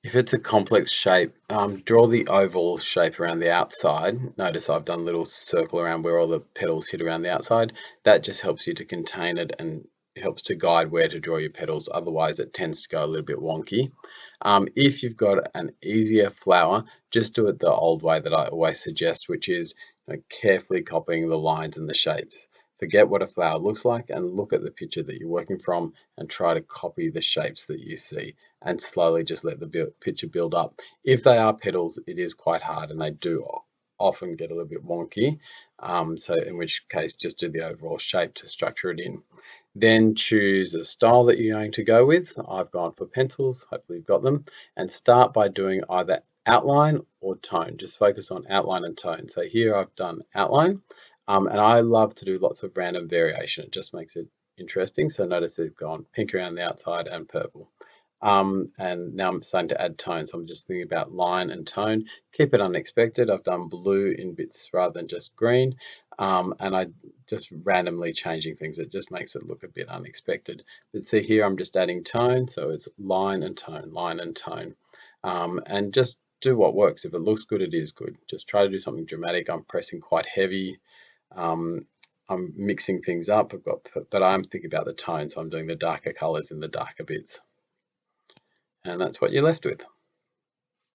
If it's a complex shape, draw the oval shape around the outside. Notice I've done a little circle around where all the petals hit around the outside. That just helps you to contain it and helps to guide where to draw your petals. Otherwise, it tends to go a little bit wonky. If you've got an easier flower, just do it the old way that I always suggest, which is carefully copying the lines and the shapes. Forget what a flower looks like and look at the picture that you're working from and try to copy the shapes that you see and slowly just let the picture build up. If they are petals, it is quite hard and they do often get a little bit wonky. So in which case, just do the overall shape to structure it in. Then choose a style that you're going to go with. I've gone for pencils, hopefully you've got them, and start by doing either outline or tone. Just focus on outline and tone. So here I've done outline, and I love to do lots of random variation. It just makes it interesting. So notice it's gone pink around the outside and purple. And now I'm starting to add tone. So I'm just thinking about line and tone. Keep it unexpected. I've done blue in bits rather than just green. And I just randomly changing things. It just makes it look a bit unexpected. But see here, I'm just adding tone. So it's line and tone, line and tone. And just do what works. If it looks good, it is good. Just try to do something dramatic. I'm pressing quite heavy. Um, I'm mixing things up. But I'm thinking about the tone. So I'm doing the darker colors in the darker bits. And that's what you're left with.